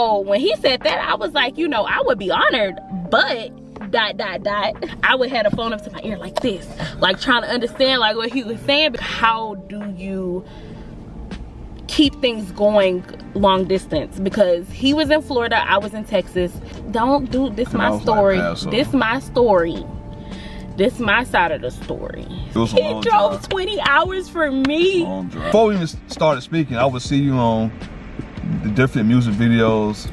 So when he said that, I was like, you know, I would be honored, but I would have the phone up to my ear like this, like trying to understand like what he was saying. How do you keep things going long distance? Because he was in Florida, I was in Texas. Don't do this. My story. This my story. This my side of the story. He drove 20 hours for me. Before we even started speaking, I would see you on the different music videos.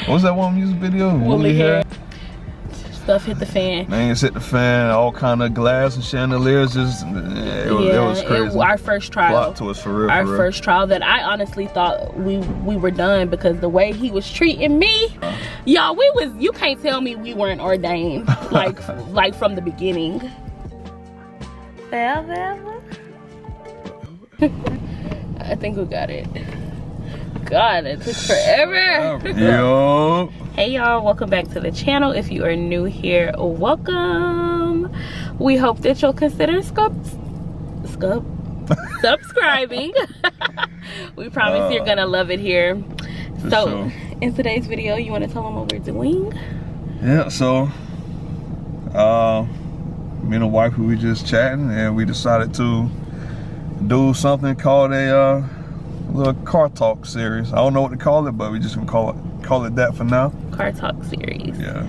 What was that one music video? Woolly hair. Stuff hit the fan. Things hit the fan. All kind of glass and chandeliers. Just it was crazy. Our first trial. Plot twist for real. Our first trial that I honestly thought we were done, because the way he was treating me, y'all, you can't tell me we weren't ordained like from the beginning. I think we got it. God, it took forever. Yo. Hey y'all, welcome back to the channel. If you are new here, welcome. We hope that you'll consider subscribing. We promise you're gonna love it here. So in today's video, you want to tell them what we're doing? Yeah, so me and the wife, we were just chatting, and we decided to do something called a little car talk series. I don't know what to call it, but we just gonna call it that for now. Car talk series. Yeah.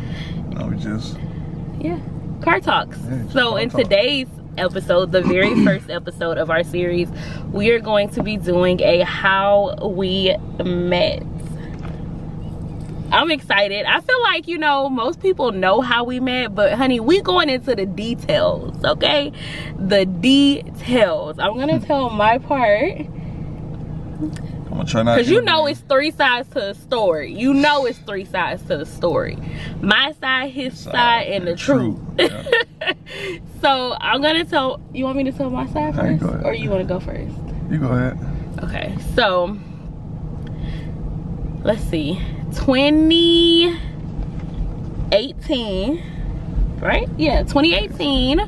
No, car talks. Yeah, so in today's episode, the very first episode of our series, we are going to be doing a how we met. I'm excited. I feel like, you know, most people know how we met, but honey, we going into the details, okay? The details. I'm gonna tell my part. I'm gonna try not to. Because you know it's 3 sides to the story. You know it's 3 sides to the story. My side, his side, and the truth. Yeah. So I'm gonna tell, you want me to tell my side first? Or you wanna go first? You go ahead. Okay, so let's see. 2018, right? Yeah, 2018.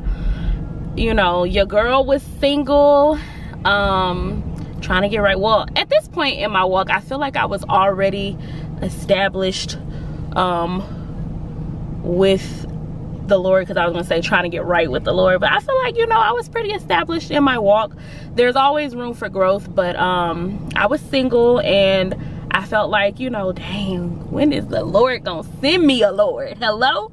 You know, your girl was single, trying to get right. Well, at this point in my walk, I feel like I was already established with the Lord, because I was gonna say trying to get right with the Lord, but I feel like, you know, I was pretty established in my walk. There's always room for growth, but I was single, and I felt like, you know, dang, when is the Lord gonna send me a Lord? Hello?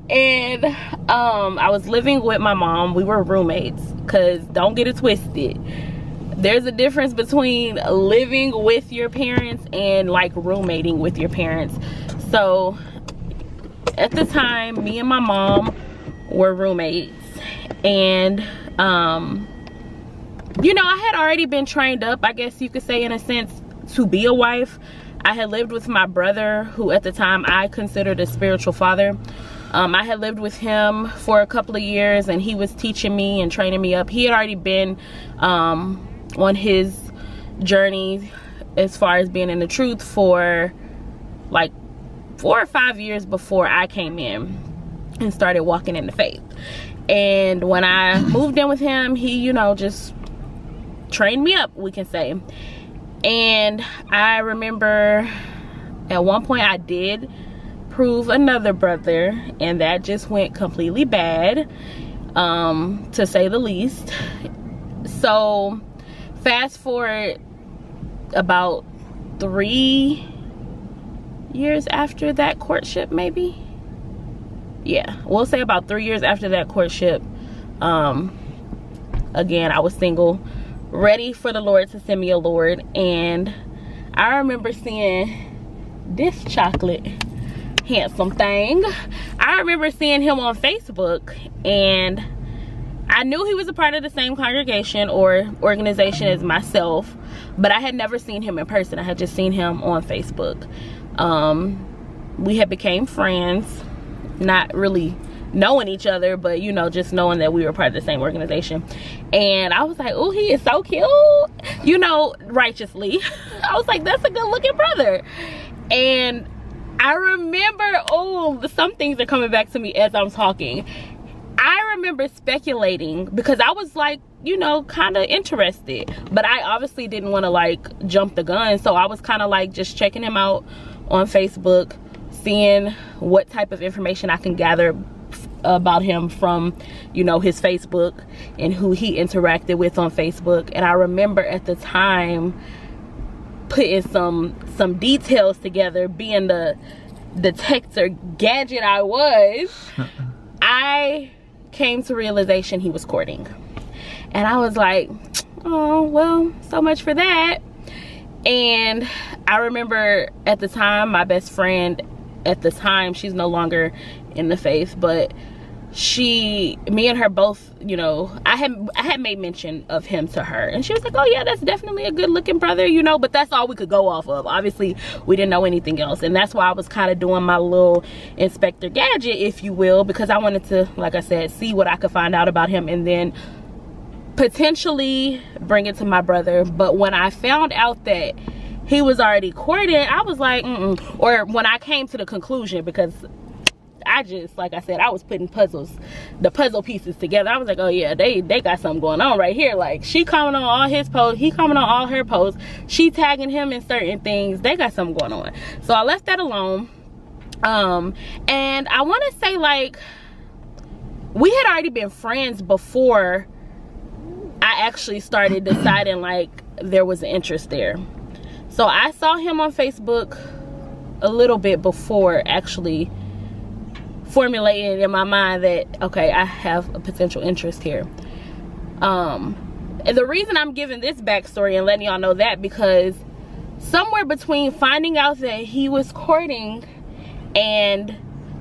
And I was living with my mom. We were roommates, because don't get it twisted, there's a difference between living with your parents and like roommating with your parents. So at the time, me and my mom were roommates, and you know, I had already been trained up, I guess you could say, in a sense, to be a wife. I had lived with my brother, who at the time I considered a spiritual father. I had lived with him for a couple of years, and he was teaching me and training me up. He had already been on his journey as far as being in the truth for like 4 or 5 years before I came in and started walking in the faith. And when I moved in with him, he, you know, just trained me up, we can say. And I remember at one point I did prove another brother, and that just went completely bad, to say the least. So fast forward about 3 years after that courtship, maybe. Yeah, we'll say about 3 years after that courtship. Again, I was single, ready for the Lord to send me a Lord. And I remember seeing this chocolate handsome thing. I remember seeing him on Facebook, and I knew he was a part of the same congregation or organization as myself, but I had never seen him in person. I had just seen him on Facebook. We had became friends, not really knowing each other, but, you know, just knowing that we were part of the same organization. And I was like, oh, he is so cute, you know, righteously. I was like, that's a good looking brother. And I remember, oh, some things are coming back to me as I'm talking. I remember speculating because I was like, you know, kind of interested, but I obviously didn't want to like jump the gun. So I was kind of like just checking him out on Facebook, seeing what type of information I can gather about him from, you know, his Facebook and who he interacted with on Facebook. And I remember at the time putting some details together, being the detector gadget I was. I came to realization he was courting, and I was like, oh well, so much for that. And I remember at the time, my best friend at the time, she's no longer in the faith, but me and her both, you know, I had made mention of him to her, and she was like, oh yeah, that's definitely a good looking brother, you know, but that's all we could go off of. Obviously we didn't know anything else, and that's why I was kind of doing my little Inspector Gadget, if you will, because I wanted to, like I said, see what I could find out about him and then potentially bring it to my brother. But when I found out that he was already courting, I was like, or when I came to the conclusion, because I just, like I said, I was putting the puzzle pieces together. I was like, oh yeah, they got something going on right here. Like, she commenting on all his posts, he commenting on all her posts, she tagging him in certain things. They got something going on. So I left that alone. And I want to say, like, we had already been friends before I actually started deciding like there was an interest there. So I saw him on Facebook a little bit before actually formulating in my mind that, okay, I have a potential interest here. And the reason I'm giving this backstory and letting y'all know that, because somewhere between finding out that he was courting and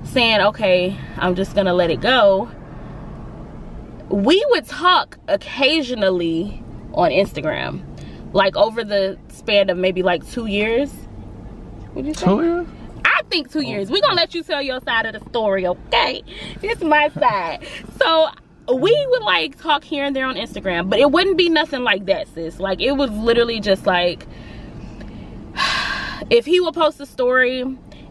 saying, okay, I'm just gonna let it go, we would talk occasionally on Instagram, like over the span of maybe like 2 years. Would you say? 2 years? I think 2 years. We're gonna let you tell your side of the story, okay? It's my side. So we would like talk here and there on Instagram, but it wouldn't be nothing like that, sis. Like, it was literally just like, if he would post a story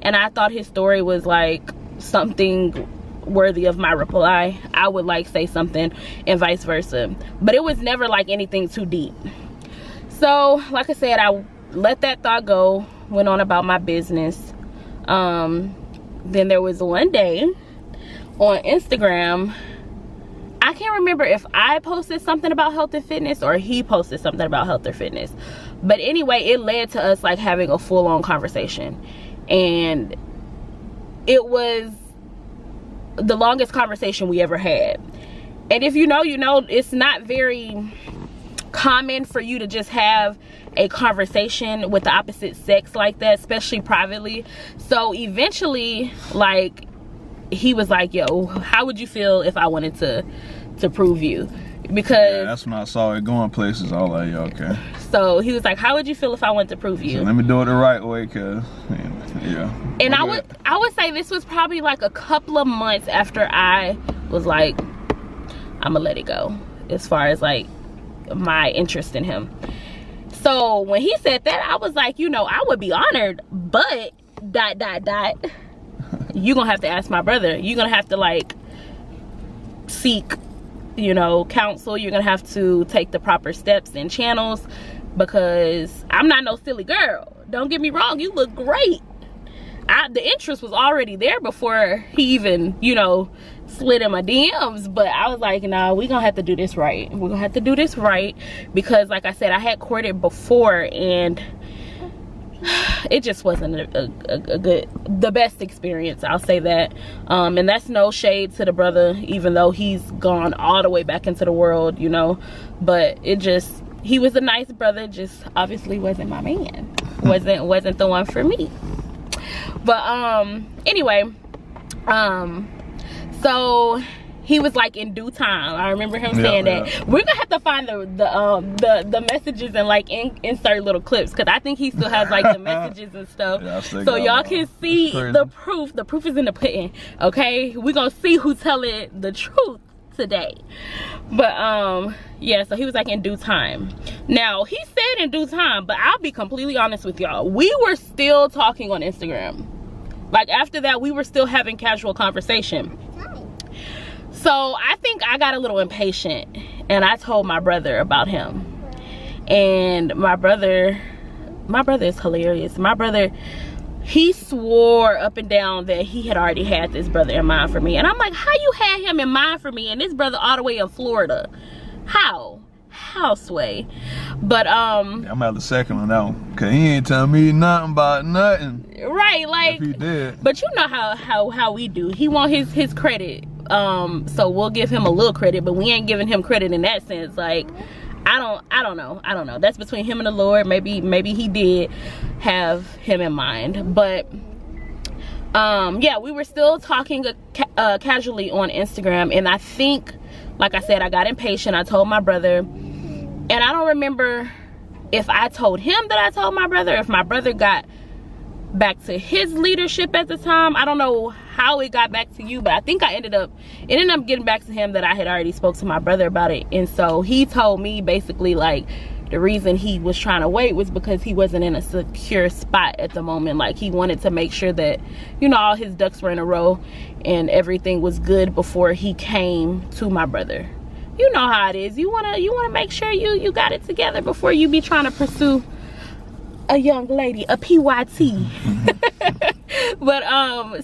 and I thought his story was like something worthy of my reply, I would like say something, and vice versa. But it was never like anything too deep. So like I said, I let that thought go, went on about my business. Then there was one day on Instagram, I can't remember if I posted something about health and fitness or he posted something about health or fitness, but anyway, it led to us like having a full-on conversation, and it was the longest conversation we ever had. And if you know, you know, it's not very common for you to just have a conversation with the opposite sex like that, especially privately. So eventually, like, he was like, yo, how would you feel if I wanted to prove you? Because yeah, that's when I saw it going places. I was like, yeah, okay. So he was like, how would you feel if I wanted to prove you? So let me do it the right way, cause yeah. And I would say this was probably like a couple of months after I was like, I'm gonna let it go, as far as like my interest in him. So when he said that, I was like, you know, I would be honored, but ... you gonna have to ask my brother. You're gonna have to like seek, you know, counsel. You're gonna have to take the proper steps and channels, because I'm not no silly girl. Don't get me wrong, you look great. The interest was already there before he even, you know, slid in my DMs. But I was like, nah, we gonna have to do this right. We're gonna have to do this right, because like I said, I had courted before and it just wasn't the best experience, I'll say that. And that's no shade to the brother, even though he's gone all the way back into the world, you know. But it just, he was a nice brother, just obviously wasn't my man. Wasn't the one for me. But anyway, so he was like, in due time. I remember him saying that. We're gonna have to find the messages and like insert little clips, because I think he still has like the messages and stuff. Yeah, so y'all can see the proof. The proof is in the pudding. Okay, we're gonna see who's telling the truth today. But yeah, so he was like, in due time. Now he said in due time, but I'll be completely honest with y'all, we were still talking on Instagram. Like, after that, we were still having casual conversation. So I think I got a little impatient, and I told my brother about him. And my brother is hilarious. My brother, he swore up and down that he had already had this brother in mind for me. And I'm like, how you had him in mind for me and this brother all the way in Florida? How Sway? But I'm at the second one now, cause he ain't telling me nothing about nothing. Right, like, if he did. But you know how we do. He want his credit. So we'll give him a little credit, but we ain't giving him credit in that sense. Like, I don't know. That's between him and the Lord. Maybe he did have him in mind. But yeah, we were still talking casually on Instagram, and I think, like I said, I got impatient. I told my brother, and I don't remember if I told him that I told my brother, if my brother got back to his leadership at the time. I don't know how it got back to you, but I think it ended up getting back to him that I had already spoke to my brother about it. And so he told me basically, like, the reason he was trying to wait was because he wasn't in a secure spot at the moment. Like, he wanted to make sure that, you know, all his ducks were in a row and everything was good before he came to my brother. You know how it is. You wanna make sure you got it together before you be trying to pursue a young lady, a PYT. But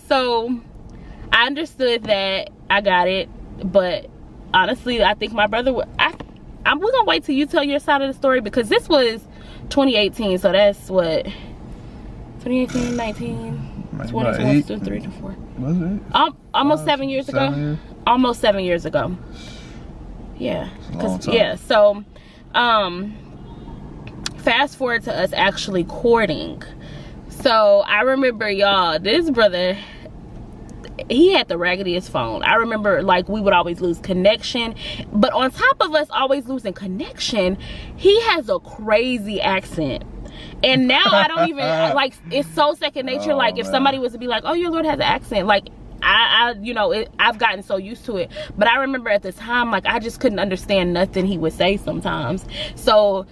so I understood that I got it, but honestly, I think my brother we're gonna wait till you tell your side of the story, because this was 2018, so that's what, 2018, 19, 20, 22, 3 to 4. Was it? Almost 7 years ago. 7 years? Almost 7 years ago. Yeah. It's a long time. Yeah, so fast forward to us actually courting. So I remember, y'all, this brother, he had the raggediest phone. I remember, like, we would always lose connection, but on top of us always losing connection, he has a crazy accent. And now I don't even like, it's so second nature. Oh, like, if somebody was to be like, oh, your Lord has an accent, like, I've gotten so used to it. But I remember at the time, like, I just couldn't understand nothing he would say sometimes. So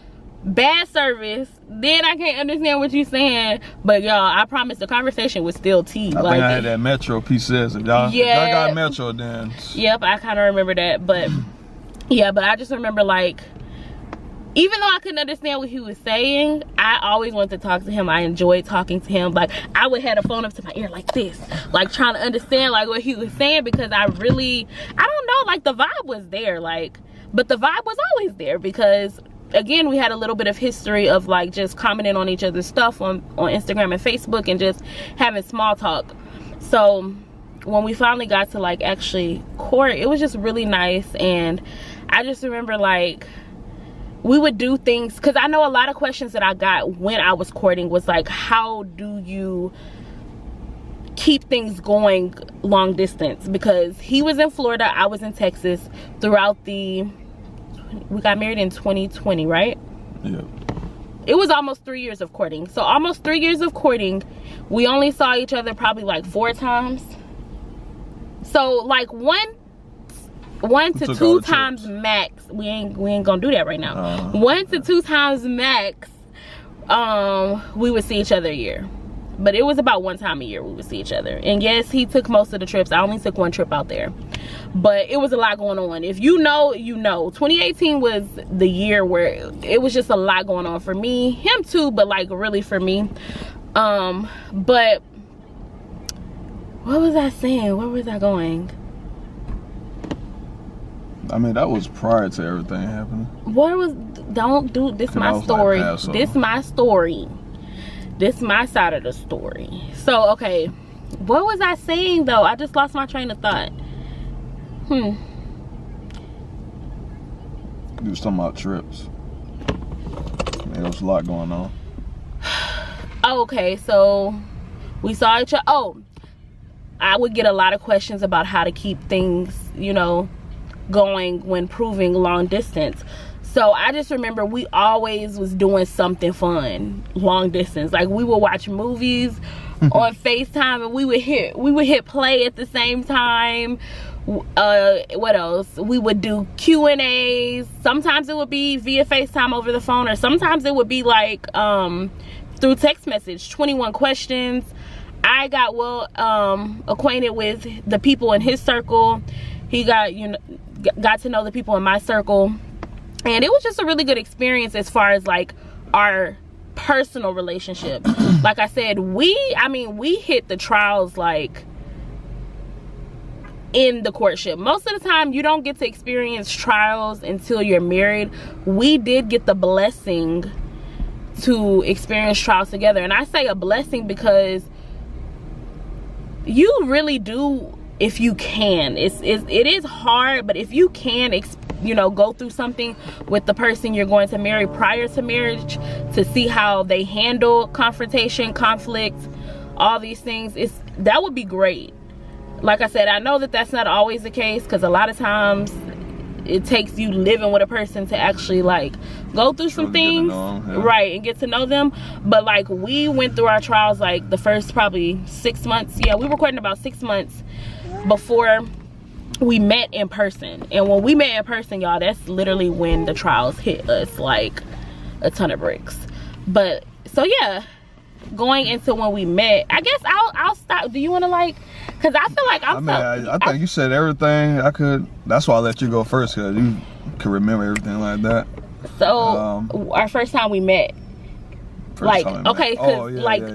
bad service, then I can't understand what you're saying. But y'all, I promise the conversation was still tea. I think I had that Metro piece. Y'all got Metro then. Yep, I kind of remember that. But yeah, but I just remember, like, even though I couldn't understand what he was saying, I always wanted to talk to him. I enjoyed talking to him. Like, I would have the phone up to my ear like this, like, trying to understand, like, what he was saying, because I don't know, like, the vibe was there, like, but the vibe was always there, because again, we had a little bit of history of, like, just commenting on each other's stuff on Instagram and Facebook and just having small talk. So when we finally got to, like, actually court, it was just really nice. And I just remember, like, we would do things, because I know a lot of questions that I got when I was courting was like, how do you keep things going long distance? Because he was in Florida, I was in Texas. Throughout we got married in 2020, right? Yeah. It was almost 3 years of courting. So almost 3 years of courting, we only saw each other probably like 4 times. So like one to two times max. We ain't gonna do that right now. 1 to 2 times max, we would see each other a year. But it was about 1 time a year we would see each other. And yes, he took most of the trips. I only took 1 trip out there. But it was a lot going on. If you know, you know. 2018 was the year where it was just a lot going on for me. Him too, but like really for me. But what was I saying? Where was I going? I mean, that was prior to everything happening. What was, don't do, this my story. Like, this my story. This my side of the story. So, okay. What was I saying though? I just lost my train of thought. You was talking about trips. I mean, there was a lot going on. Okay, so we saw each other. Oh, I would get a lot of questions about how to keep things, you know, going when proving long distance. So I just remember we always was doing something fun long distance. Like, we would watch movies on FaceTime, and we would hit play at the same time. What else? We would do Q&As. Sometimes it would be via FaceTime over the phone, or sometimes it would be like through text message. 21 questions. I got well acquainted with the people in his circle. He got, you know, got to know the people in my circle, and it was just a really good experience as far as like our personal relationship. Like I said, we hit the trials like in the courtship. Most of the time you don't get to experience trials until you're married. We did get the blessing to experience trials together, and I say a blessing because you really do, if you can. It is hard, but if you can, you know, go through something with the person you're going to marry prior to marriage to see how they handle confrontation, conflict, all these things, that would be great. Like I said, I know that that's not always the case, because a lot of times it takes you living with a person to actually like go through some things, right, and get to know them. But like, we went through our trials like the first probably 6 months. Yeah, we were courting about 6 months before we met in person. And when we met in person, y'all, that's literally when the trials hit us like a ton of bricks. But so yeah, going into when we met, I guess I'll stop. Do you want to like, because I feel like I think you said everything I could. That's why I let you go first, because you can remember everything like that. So our first time we met, like, okay, because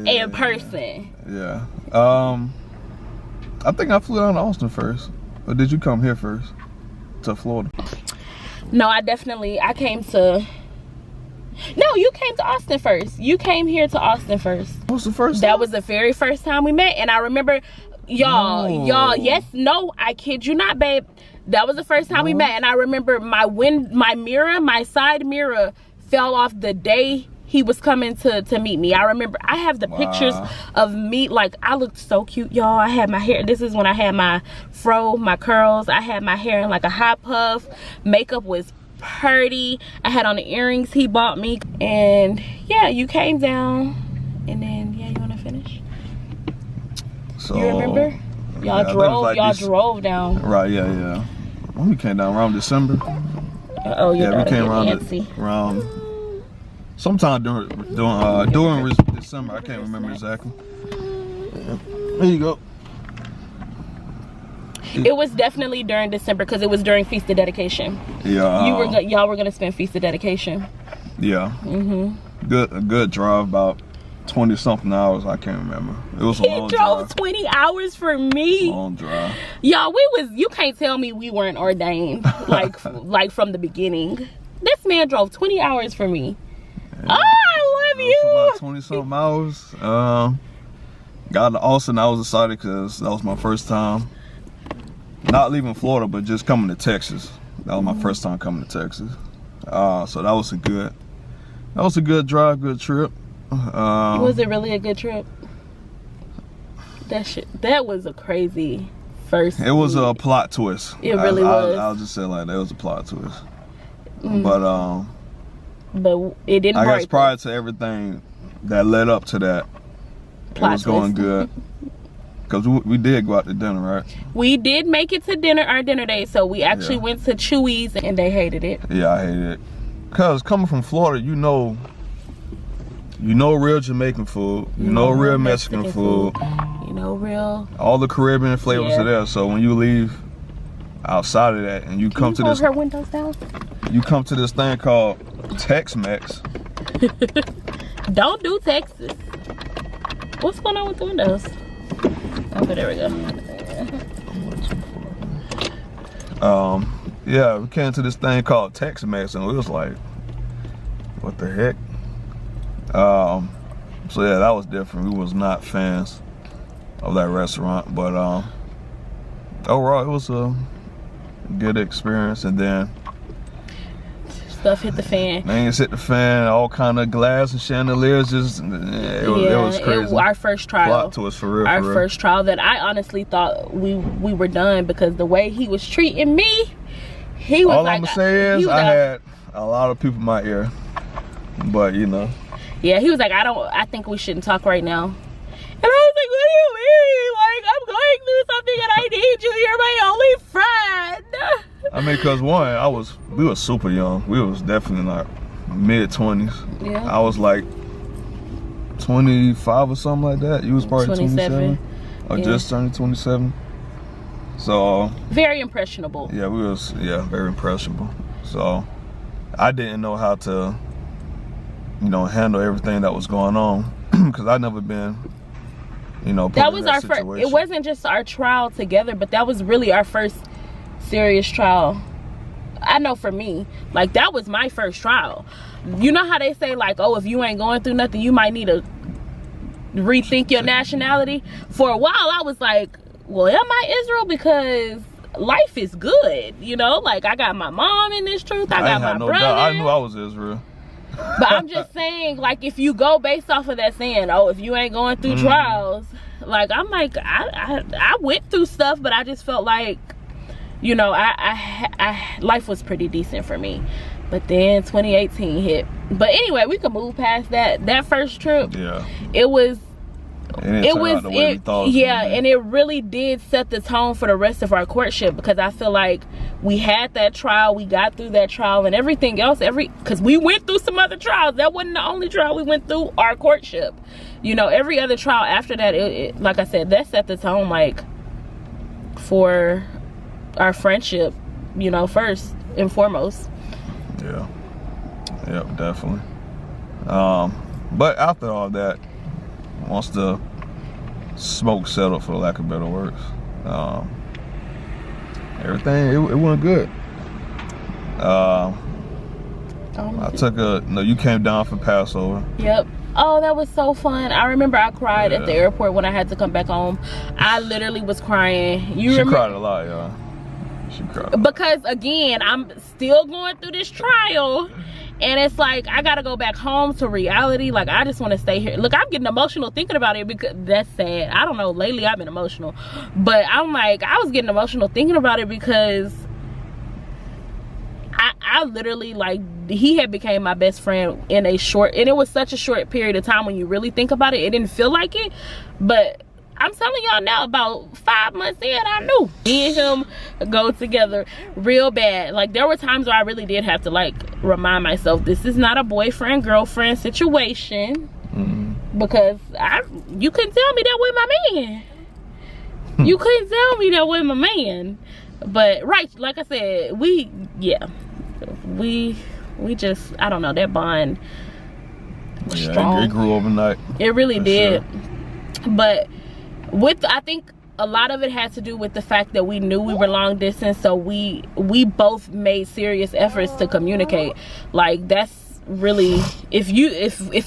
in person. Yeah. I think I flew down to Austin first. Or did you come here first to Florida? No, I came to. No, you came to Austin first. You came here to Austin first. What was the first time? That was the very first time we met. And I remember, y'all, yes, no, I kid you not, babe. That was the first time we met. And I remember my side mirror fell off the day he was coming to meet me. I remember, I have the pictures of me, like, I looked so cute, y'all. I had my hair, this is when I had my fro, my curls. I had my hair in like a high puff. Makeup was pretty. I had on the earrings he bought me. And yeah, you came down, and then yeah, you want to finish? So you remember? Y'all drove down. Right, yeah. When we came down around December. Oh yeah, we came around sometime during December. I can't remember exactly. There you go. It was definitely during December, because it was during Feast of Dedication. Yeah. Y'all were gonna spend Feast of Dedication. Yeah. A good drive, about 20 something hours. I can't remember. It was a long drive. He drove 20 hours for me. Long drive. Y'all, you can't tell me we weren't ordained like from the beginning. This man drove 20 hours for me. Yeah. Oh, I love you. About 20 something hours. Got to Austin. I was excited because that was my first time. Not leaving Florida, but just coming to Texas. That was my first time coming to Texas. So that was a good drive, good trip. Was it really a good trip? That was a crazy first. It was a plot twist. It really was. I'll just say like that. It was a plot twist. But it didn't. I guess prior to everything that led up to that, it was going good. Because we did go out to dinner, right? We did make it to dinner, our dinner date. So we actually went to Chewy's, and they hated it. Yeah, I hated it. Because coming from Florida, you know real Jamaican food. You know real Mexican food. You know real. All the Caribbean flavors are there. So when you leave outside of that and you come to this. Her windows down? You come to this thing called Tex-Mex. Don't do Texas. What's going on with the windows? Okay, there we go. Yeah, we came to this thing called Tex-Mex, and we was like, what the heck? So yeah, that was different. We was not fans of that restaurant, but overall it was a good experience. And then stuff hit the fan. Things hit the fan. All kind of glass and chandeliers. Just it was crazy. Our first trial. Plot to us for real. Our first trial that I honestly thought we were done, because the way he was treating me, he was. All I'm gonna say is I had a lot of people in my ear, but you know. Yeah, he was like, I think we shouldn't talk right now. And I was like, what do you mean? Like, I'm going through something and I need you. You're my only friend. I mean, cause we were super young. We was definitely like mid-20s. Yeah. I was like 25 or something like that. You was probably 27. Or just turning 27. So very impressionable. Yeah, we was very impressionable. So I didn't know how to, you know, handle everything that was going on because I'd never been, you know, that was our first. It wasn't just our trial together, but that was really our first serious trial. I know for me, like, that was my first trial. You know how they say, like, oh, if you ain't going through nothing, you might need to rethink your nationality. For a while I was like, well, am I Israel? Because life is good, you know, like, I got my mom in this truth, I got my brother. I knew I was Israel. But I'm just saying, like, if you go based off of that saying, oh, if you ain't going through trials, like, I'm like, I went through stuff, but I just felt like, you know, life was pretty decent for me. But then 2018 hit. But anyway, we could move past that. That first trip, it was and it really did set the tone for the rest of our courtship, because I feel like we had that trial, we got through that trial, and everything else, because we went through some other trials. That wasn't the only trial we went through, our courtship. You know, every other trial after that, it like I said, that set the tone, like, for our friendship, you know, first and foremost. Yeah, definitely. But after all that, once the smoke settled, for lack of better words, everything it went good. I took you came down for Passover. Yep. Oh, that was so fun. I remember I cried at the airport when I had to come back home. I literally was crying. She cried a lot, y'all. She cried. Because again, I'm still going through this trial. And it's like, I gotta go back home to reality. Like, I just want to stay here. Look, I'm getting emotional thinking about it, because that's sad. I don't know, lately I've been emotional, but I'm like, I was getting emotional thinking about it, because I literally, like, he had became my best friend in a short, and it was such a short period of time. When you really think about it, it didn't feel like it. But I'm telling y'all now, about 5 months in, I knew me and him go together real bad. Like, there were times where I really did have to, like, remind myself, this is not a boyfriend girlfriend situation. Because you couldn't tell me that with my man. You couldn't tell me that with my man. But right, like I said, we just, I don't know, that bond was strong. It grew overnight. It really did. Sure. But I think a lot of it had to do with the fact that we knew we were long distance, so we both made serious efforts to communicate. Like, that's really, if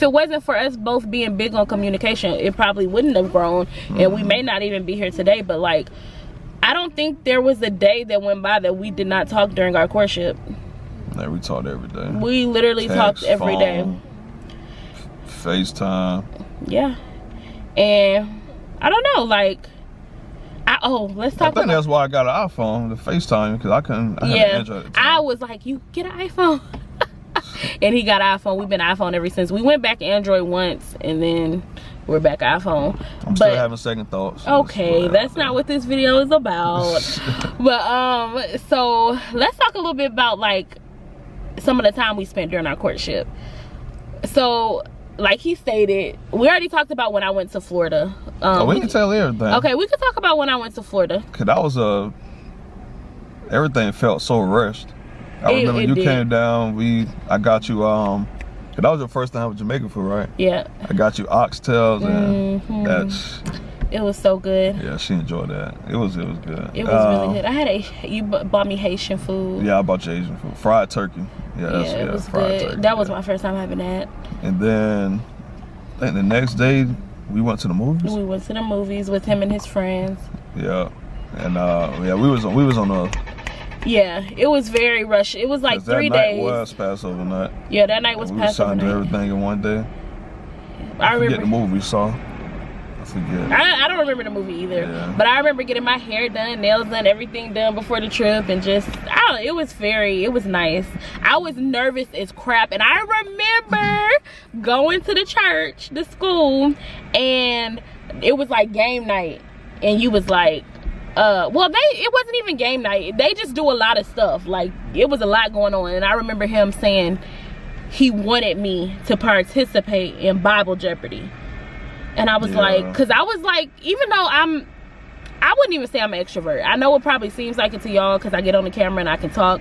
it wasn't for us both being big on communication, it probably wouldn't have grown, and we may not even be here today. But, like, I don't think there was a day that went by that we did not talk during our courtship. Yeah, we talked every day. We literally talked every day. FaceTime. Yeah. And I don't know, like, let's talk about. I think that's why I got an iPhone, the FaceTime, because I had an Android at the time. I was like, you get an iPhone. And he got an iPhone. We've been iPhone ever since. We went back Android once, and then we're back iPhone. I'm still having second thoughts. Okay, that's not what this video is about. But so let's talk a little bit about, like, some of the time we spent during our courtship. So, like he stated, we already talked about when I went to Florida. We can tell everything. Okay, we can talk about when I went to Florida. Cause that was everything felt so rushed. I remember you came down. I got you. Cause that was your first time with Jamaican food, right? Yeah. I got you oxtails, and that's. It was so good. Yeah, she enjoyed that. It was good. It was really good. You bought me Haitian food. Yeah, I bought you Asian food. Fried turkey. It was good. Turkey, that was my first time having that. And then, I think the next day, we went to the movies. We went to the movies with him and his friends. Yeah, and we was on a. Yeah, it was very rushed. It was like 3 days. That night was Passover night. Yeah, that night was Passover night. We were trying to do everything in one day. I remember the movie we saw. I forget. I don't remember the movie either. Yeah. But I remember getting my hair done, nails done, everything done before the trip, and just, it was nice. I was nervous as crap, and I remember going to the church, the school, and it was like game night, and you was like, it wasn't even game night. They just do a lot of stuff. Like, it was a lot going on, and I remember him saying he wanted me to participate in Bible Jeopardy. And I was like, because I was like, even though I wouldn't even say I'm an extrovert. I know it probably seems like it to y'all because I get on the camera and I can talk,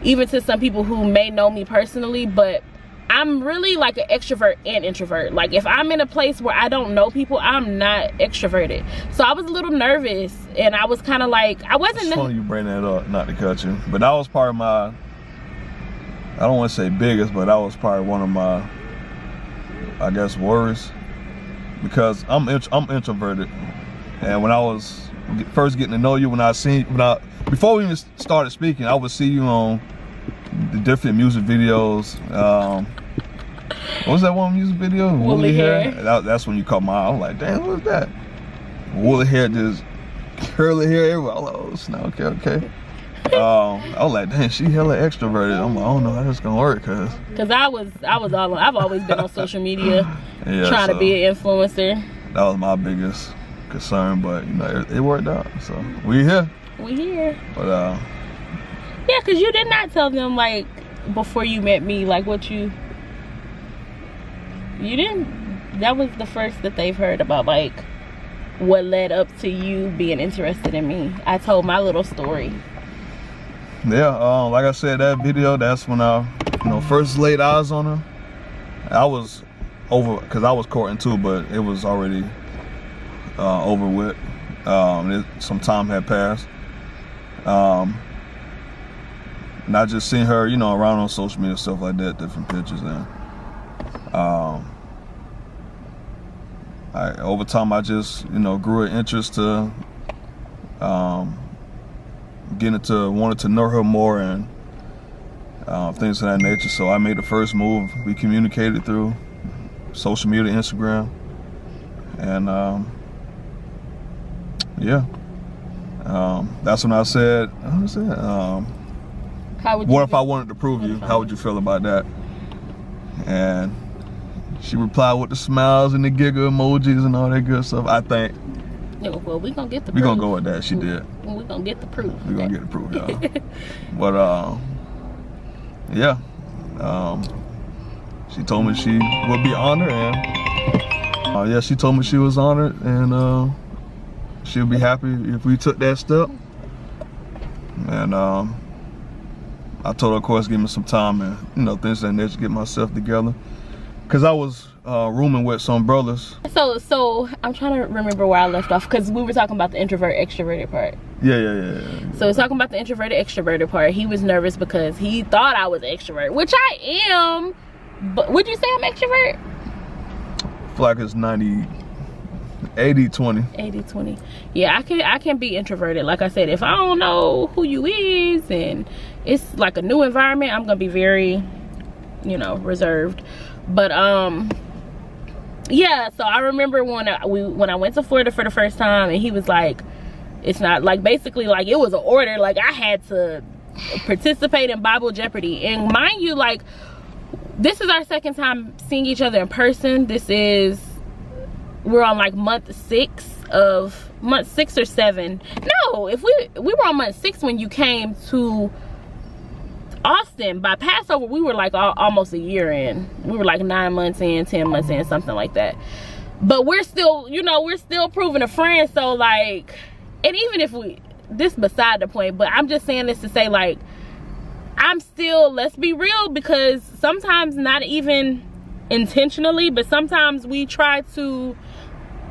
even to some people who may know me personally, but I'm really like an extrovert and introvert. Like if I'm in a place where I don't know people, I'm not extroverted. So I was a little nervous, and I was kind of like, I wasn't. It's funny you bring that up, not to cut you, but that was part of my, I don't want to say biggest, but that was probably one of my, I guess, worries, because I'm introverted, and when I was first getting to know you, before we even started speaking, I would see you on the different music videos. What was that one music video? Woolly hair. That's when you caught my eye. I was like, damn, what's that? Woolly hair, just curly hair everywhere. I was like, oh snap, okay. I was like, damn, she hella extroverted. I'm like, I don't know how that's gonna work, cause I've always been on social media, trying to be an influencer. That was my biggest concern, but you know, it worked out. So we here. But yeah, because you did not tell them, like, before you met me, like, what you didn't, that was the first that they've heard about, like, what led up to you being interested in me. I told my little story. Yeah, like I said, that video, that's when I, first laid eyes on her. I was over, because I was courting too, but it was already over with. Some time had passed. And I just seen her, around on social media, stuff like that, different pictures. And over time, I just, grew an interest to wanted to know her more and things of that nature. So I made the first move. We communicated through social media, Instagram, and that's when I said, what if I wanted to prove you? How would you feel about that? And she replied with the smiles and the giggle emojis and all that good stuff. I think. Yeah, well, we gonna get the proof. We gonna go with that. She did. We gonna get the proof. We gonna get the proof, y'all. But yeah. She told me she would be honored, and she told me she was honored, and she'll be happy if we took that step. And I told her, of course, give me some time and things like that to get myself together, because I was rooming with some brothers. So I'm trying to remember where I left off, because we were talking about the introvert extroverted part. Yeah. So we're talking about the introverted extroverted part. He was nervous because he thought I was extrovert, which I am. But would you say I'm extrovert? I feel like it's 80-20. 80-20. Yeah, I can be introverted. Like I said, if I don't know who you is and it's like a new environment, I'm gonna be very, reserved. But yeah. So I remember when I went to Florida for the first time, and he was like, it's not like, basically like it was an order. Like I had to participate in Bible Jeopardy, and mind you, like this is our second time seeing each other in person. We're on like month 6 or 7. No, if we were on month 6 when you came to Austin. By Passover, we were like almost a year in. We were like 9 months in, 10 months in, something like that. But we're still, we're still proving a friend. So like, and even if this beside the point, but I'm just saying this to say, like, I'm still, let's be real, because sometimes not even intentionally, but sometimes we try to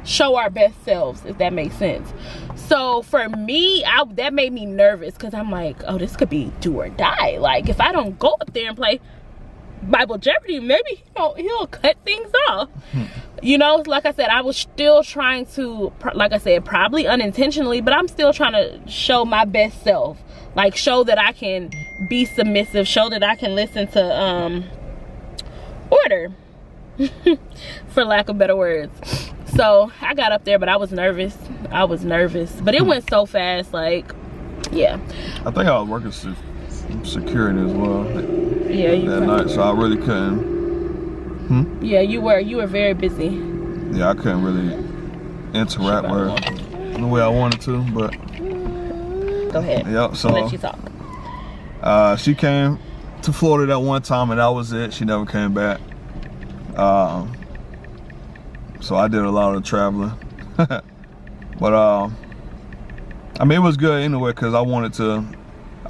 show our best selves, if that makes sense. So for me, that made me nervous, because I'm like, oh, this could be do or die. Like if I don't go up there and play Bible Jeopardy, maybe he'll cut things off. Like I said, I was still trying to, like I said, probably unintentionally, but I'm still trying to show my best self. Like show that I can be submissive, show that I can listen to order, for lack of better words. So I got up there, but I was nervous. But it went so fast, like, yeah. I think I was working security as well. Yeah, that night, so I really couldn't. Yeah, you were very busy. Yeah, I couldn't really interact with her the way I wanted to, but. Go ahead. Yep. So I'll let you talk. She came to Florida that one time, and that was it. She never came back. So I did a lot of traveling. But I mean, it was good anyway because I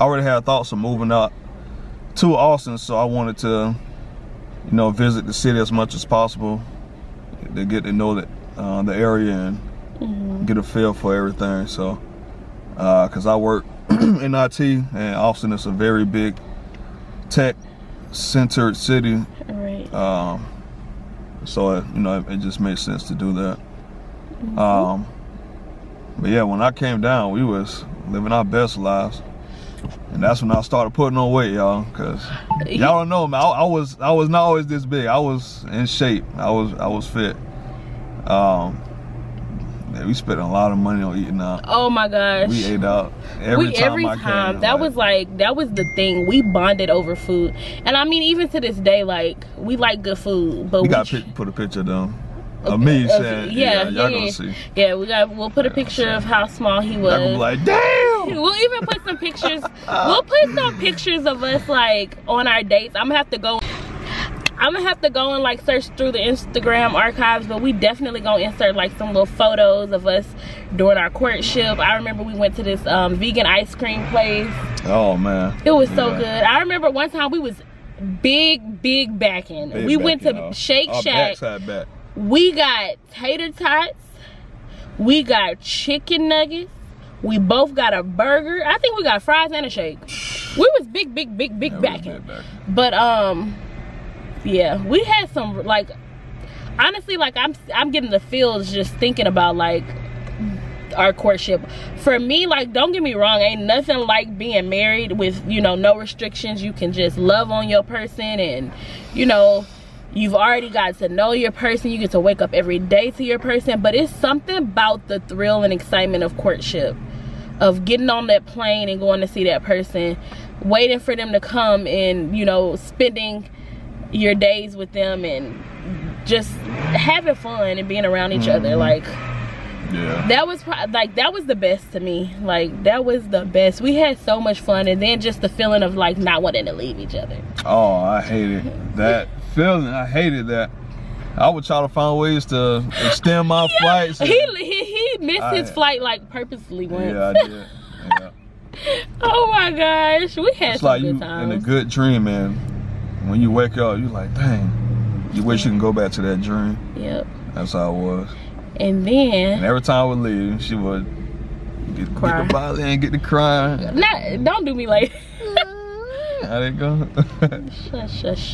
already had thoughts of moving up to Austin, so I wanted to, you know, visit the city as much as possible to get to know the area and get a feel for everything. So, because I work in IT, and Austin is a very big tech-centered city. Right. So you know, it just made sense to do that. But yeah, when I came down, we was living our best lives, and that's when I started putting on weight, y'all. Cause y'all don't know, man. I was not always this big. I was in shape. I was fit. Yeah, we spent a lot of money on eating out. Oh my gosh. We ate out every time. That was the thing. We bonded over food. And I mean, even to this day, like, we like good food, but we got put a picture down of me saying, y'all gonna see. Yeah, we'll put a picture of how small he was. Y'all gonna be like, damn! We'll even put some pictures. We'll put some pictures of us, like, on our dates. I'm gonna have to go and like search through the Instagram archives, but we definitely gonna insert like some little photos of us during our courtship. I remember we went to this vegan ice cream place. Oh man, it was so good. I remember one time we was big backing. We went to Shake Shack. Back. We got tater tots. We got chicken nuggets. We both got a burger. I think we got fries and a shake. We was big backing. But yeah, we had some, like, honestly, like, I'm getting the feels just thinking about like our courtship. For me, like, don't get me wrong, ain't nothing like being married with, you know, no restrictions. You can just love on your person, and, you know, you've already got to know your person. You get to wake up every day to your person. But it's something about the thrill and excitement of courtship, of getting on that plane and going to see that person, waiting for them to come, and, you know, spending your days with them and just having fun and being around each other. Like, yeah, that was the best to me. Like, that was the best. We had so much fun, and then just the feeling of like not wanting to leave each other. Oh, I hated that feeling. I hated that. I would try to find ways to extend my flights. He missed his flight like purposely once. Yeah, I did. Yeah. Oh my gosh, we had some good times. In a good dream, man. When you wake up, you're like, dang, you wish you can go back to that dream. Yep. That's how it was. And then, and every time I would leave, she would get the violin, get the crying. Don't do me like how they go? Shush.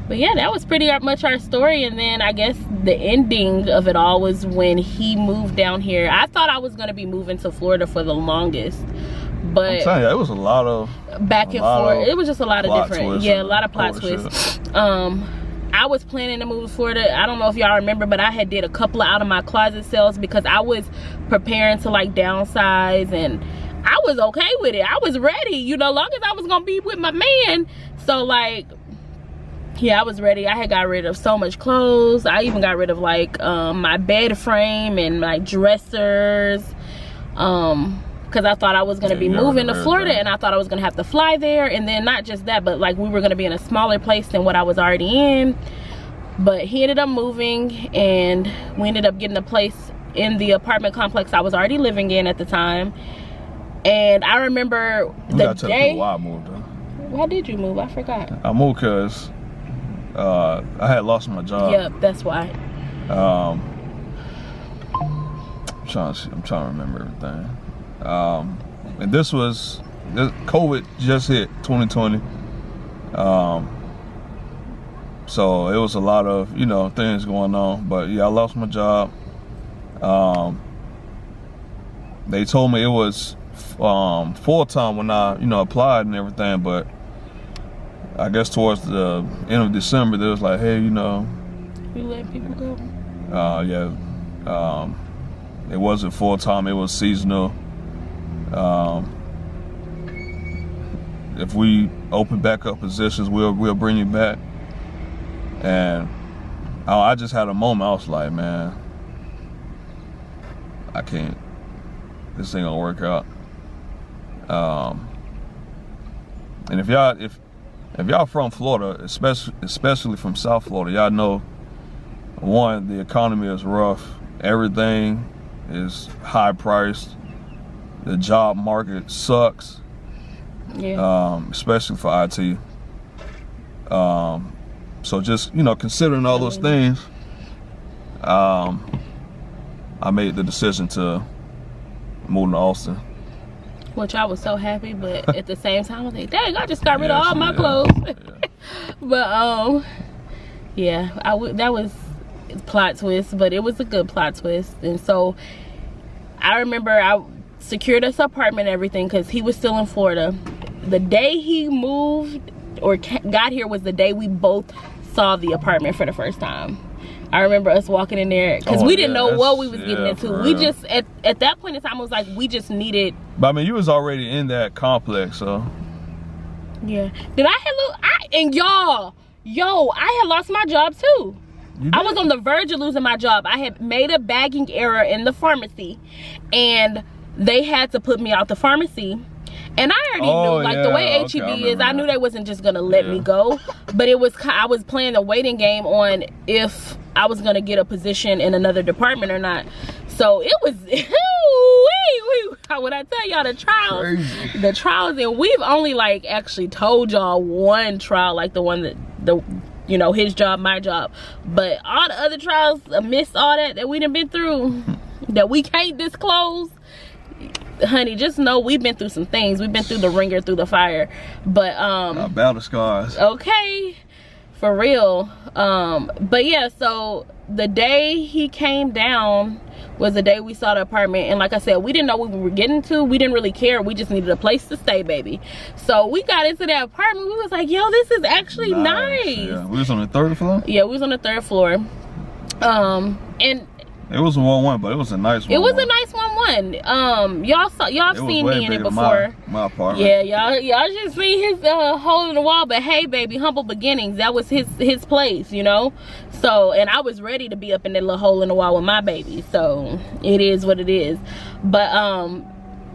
But yeah, that was pretty much our story. And then I guess the ending of it all was when he moved down here. I thought I was gonna be moving to Florida for the longest, but I'm telling you, it was a lot of back and forth. It was just a lot of different, a lot of plot twists. I was planning to move to Florida. I don't know if y'all remember, but I had did a couple of out of my closet sales because I was preparing to like downsize, and I was okay with it. I was ready, you know, long as I was gonna be with my man. So like, yeah, I was ready. I had got rid of so much clothes. I even got rid of like my bed frame and my dressers, because I thought I was gonna be moving to Florida, and I thought I was gonna have to fly there. And then not just that, but like we were gonna be in a smaller place than what I was already in. But he ended up moving, and we ended up getting a place in the apartment complex I was already living in at the time. And I remember the day. Why I moved, though. Why did you move? I forgot. I moved because I had lost my job. Yep, that's why. I'm trying to remember everything. And this COVID just hit 2020. So it was a lot of, you know, things going on. But yeah, I lost my job. They told me it was full-time when I, you know, applied and everything, but I guess towards the end of December, they was like, hey, you know, we let people go. Yeah. It wasn't full-time, it was seasonal. If we open back up positions, we'll bring you back. And I just had a moment. I was like, man, I can't. This ain't gonna work out. And if y'all from Florida, especially from South Florida, y'all know, one, the economy is rough. Everything is high priced. the job market sucks. Yeah. Especially for IT. So just, you know, considering all those things, I made the decision to move to Austin. Which I was so happy, but at the same time I was like, dang, I just got rid of all my clothes. But yeah, that was plot twist, but it was a good plot twist. And so I remember I secured us apartment and everything because he was still in Florida. The day he moved or got here was the day we both saw the apartment for the first time. I remember us walking in there because we didn't know what we was getting into. We just at that point in time it was like we just needed. But I mean, you was already in that complex, so yeah. Then I had lost my job too. I was on the verge of losing my job. I had made a bagging error in the pharmacy, and they had to put me out the pharmacy. And I already knew, like, the way HEB is, I knew they wasn't just gonna let me go. But it was, I was playing the waiting game on if I was gonna get a position in another department or not. So it was, when I tell y'all the trials, and we've only like actually told y'all one trial, like the one that you know, his job, my job, but all the other trials amidst all that we done been through that we can't disclose, honey, just know we've been through some things. We've been through the ringer, through the fire, but battle scars. Okay, for real. But yeah, so the day he came down was the day we saw the apartment, and like I said, we didn't know what we were getting to. We didn't really care. We just needed a place to stay, baby. So we got into that apartment. We was like, yo, this is actually nice. Yeah. We was on the 3rd floor. Yeah, we was on the 3rd floor. And it was a 1-1, but it was a nice 1-1. It was a nice 1-1. Y'all seen me in it before. My apartment. Yeah, y'all just seen his hole in the wall. But hey, baby, humble beginnings. That was his place, you know. So, and I was ready to be up in that little hole in the wall with my baby. So it is what it is. But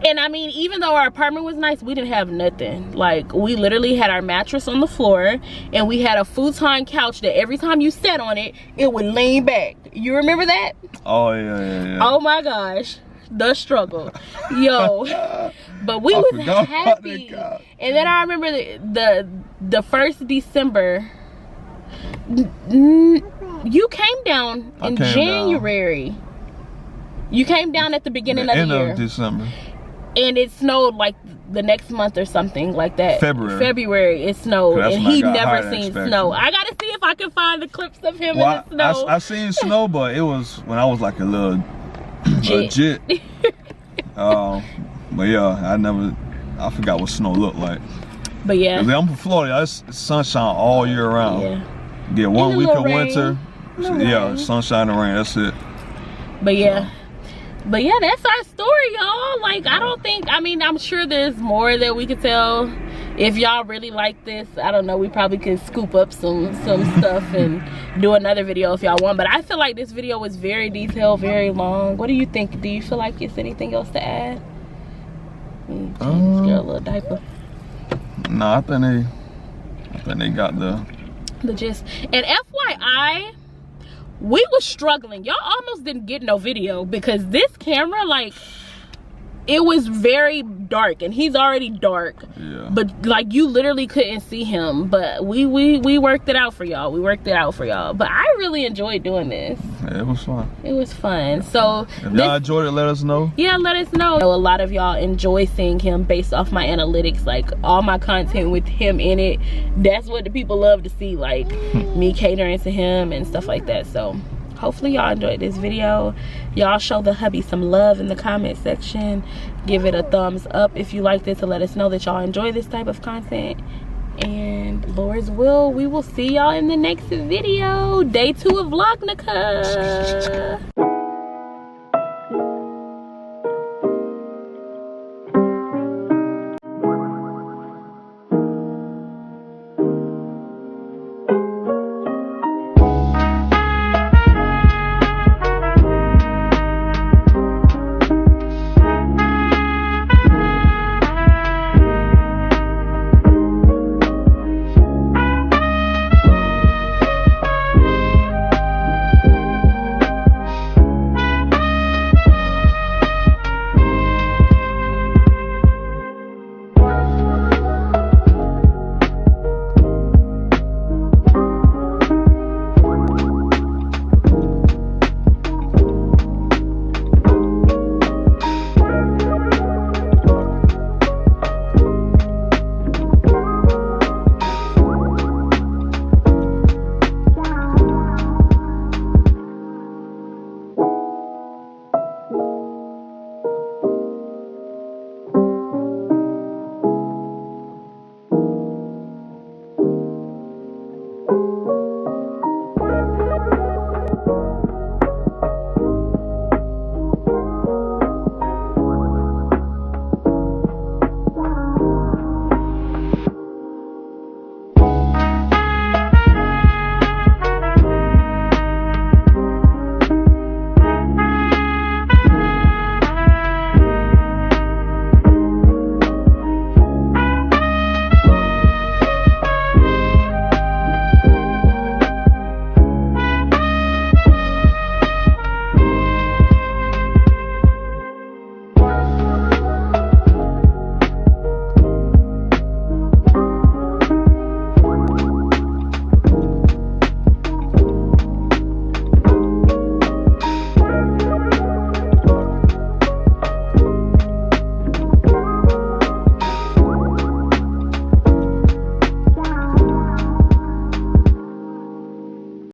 and I mean, even though our apartment was nice, we didn't have nothing. Like, we literally had our mattress on the floor, and we had a futon couch that every time you sat on it, it would lean back. You remember that? Oh yeah. Oh my gosh, the struggle, yo. But we was happy. And then I remember the 1st December. You came down in January. You came down at the beginning of the year. End of December. And it snowed like the next month or something like that. February it snowed, and he never seen snow. I gotta see if I can find the clips of him in the snow. I seen snow, but it was when I was like a little jit. But yeah, I forgot what snow looked like. But yeah, I'm from Florida. It's sunshine all year round. Yeah. Get 1 week of winter. Yeah, sunshine and rain. That's it. But yeah. But yeah, that's our story, y'all. Like, I mean, I'm sure there's more that we could tell. If y'all really like this, I don't know, we probably could scoop up some stuff and do another video if y'all want. But I feel like this video was very detailed, very long. What do you think? Do you feel like it's anything else to add? Change your little diaper. No, I think they got the gist. And FYI, we was struggling. Y'all almost didn't get no video because this camera, like, it was very dark, and he's already dark. Yeah. But like, you literally couldn't see him. But we worked it out for y'all. But I really enjoyed doing this. Yeah, it was fun. It was fun. So if y'all enjoyed it, let us know. Yeah, let us know. A lot of y'all enjoy seeing him based off my analytics, like all my content with him in it. That's what the people love to see, like me catering to him and stuff like that. So hopefully y'all enjoyed this video. Y'all show the hubby some love in the comment section. Give it a thumbs up if you liked it, to let us know that y'all enjoy this type of content. And Lord's will, we will see y'all in the next video. Day 2 of Vlognica.